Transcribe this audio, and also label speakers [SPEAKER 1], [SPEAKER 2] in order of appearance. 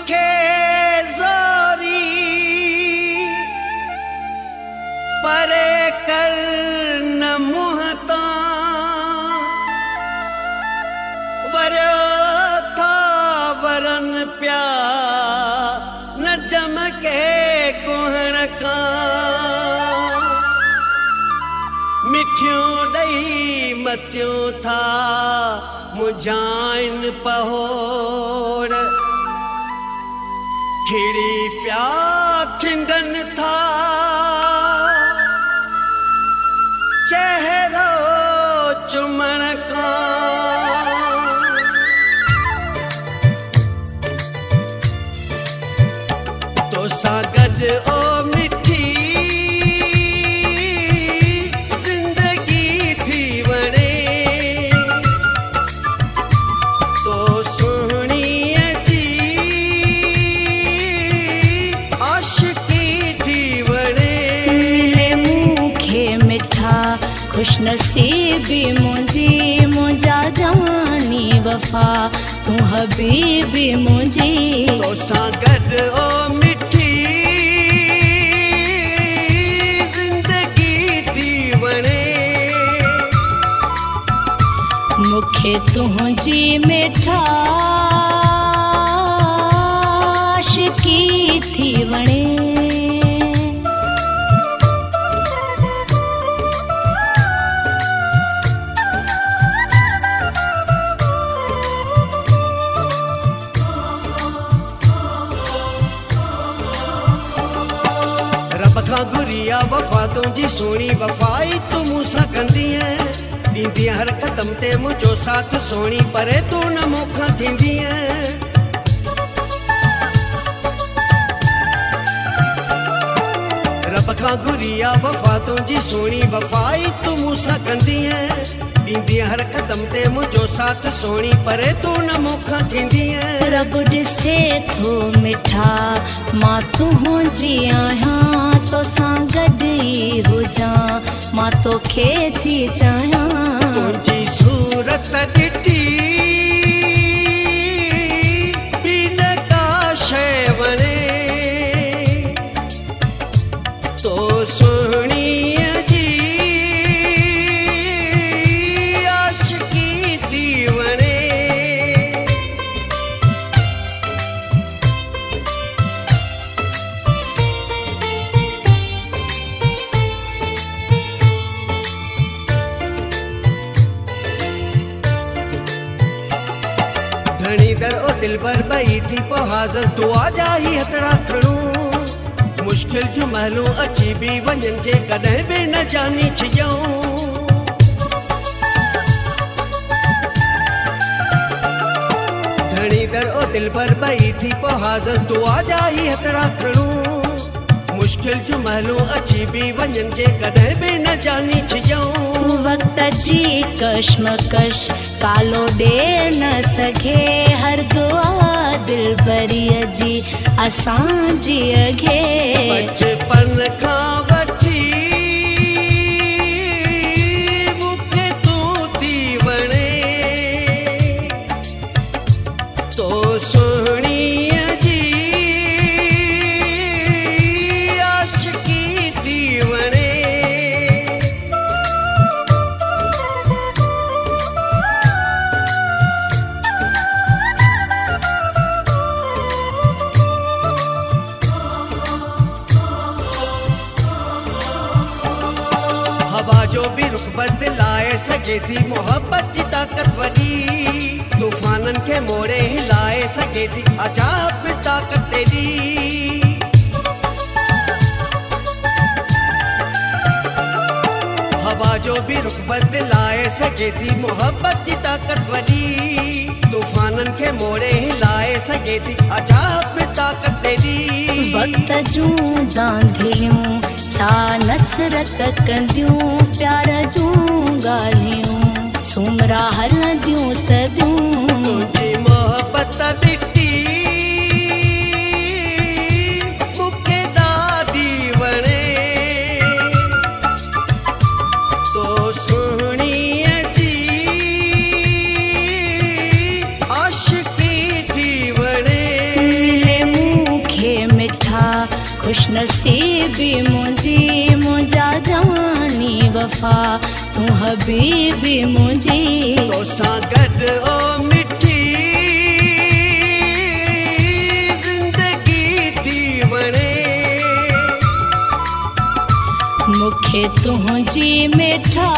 [SPEAKER 1] खे ज़ोरी परे कर न मुहता वरो था वरन प्या न जमके कुहण का मिठियों दई मतियों था मुझाइन पहोड़ खिड़ी प्या खिंडन था चेहरो चुमण का तो सागद ओ मिठी जिंदगी थी वणे तो सुहणी जी आशिकी थी वणे
[SPEAKER 2] मुखे मिठा खुश नसीबी मुझी मुझा जानी वफा तू हबीबी मुझी
[SPEAKER 1] तो सागद ओ मिठी जिंदगी थी वणे
[SPEAKER 2] मुखे तुझी मिठा आशिकी थी वणे
[SPEAKER 1] रब खां घुरिया वफा तुंहिंजी सोणी वफाई तूं मूंसां कंदी ॾींदी हर क़दम ते मुंहिंजो साथ सोणी परे तूं न मूंखां थींदी रब खां घुरिया वफा तुंहिंजी सोणी वफाई तूं मूंसां कंदी ॾींदी हर क़दम ते मुंहिंजो साथ सोणी परे तूं न मूंखां थींदी
[SPEAKER 2] रब ॾिसे थो मिठा मां तुंहिंजी आहियां तोसां गॾु ई हुजां मां तोखे थी चाहियां
[SPEAKER 1] तुंहिंजी सूरत ॾिठी बि न का शइ वणे तो सुहिणीअ जी आशिकी थी वणे धणी दर ओ दिल भर बई थी पो हाज़र दुआ जा ही हथड़ा खणूं मुश्किल जूं महलूं अची बि वञनि जे कॾहिं बि न जानी छिजऊं धणी दर ओ दिल भर बई थी पो हाज़र दुआ जा ही हथड़ा खणूं मुश्किल जूं महलूं अची बि वञनि जे कॾहिं बि न जानी छिजऊं
[SPEAKER 2] वक्त जी कश्मकश कालो ॾे न सघे हर दुआ दिल भरीअ जी असांजी अघे
[SPEAKER 1] बचपन खां वठी मूंखे तूं थी वणे तो सुहिणीअ जी आशिकी थी वणे हवा जो भी रुख बदलाए सघे थी मोहब्बत जी ताक़त वॾी तूफ़ाननि खे मोड़े हिलाए सघे थी अजाब ताक़त तेरी हवा जो भी रुख बदलाए सघे थी मोहब्बत जी ताक़त वॾी तूफ़ाननि खे मोड़े हिलाए सघे थी अजाब ताक़त तेरी
[SPEAKER 2] वक्त जूं दांधियूं छा नसरत कंदियूं प्यार जूं ॻाल्हियूं सुमरा हलंदियूं सदियूं
[SPEAKER 1] तुंहिंजी मोहब्बत बिटी मूंखे ॾाढी वणे तो सुहिणीअ जी आशिकी थी वणे
[SPEAKER 2] हबीबी मुंहिंजी मुंहिंजा जानी वफ़ा तूं हबीबी मुंहिंजी
[SPEAKER 1] तोसां गॾु ओ मिठी ज़िंदगी थी वणे
[SPEAKER 2] मूंखे तुंहिंजी मिठा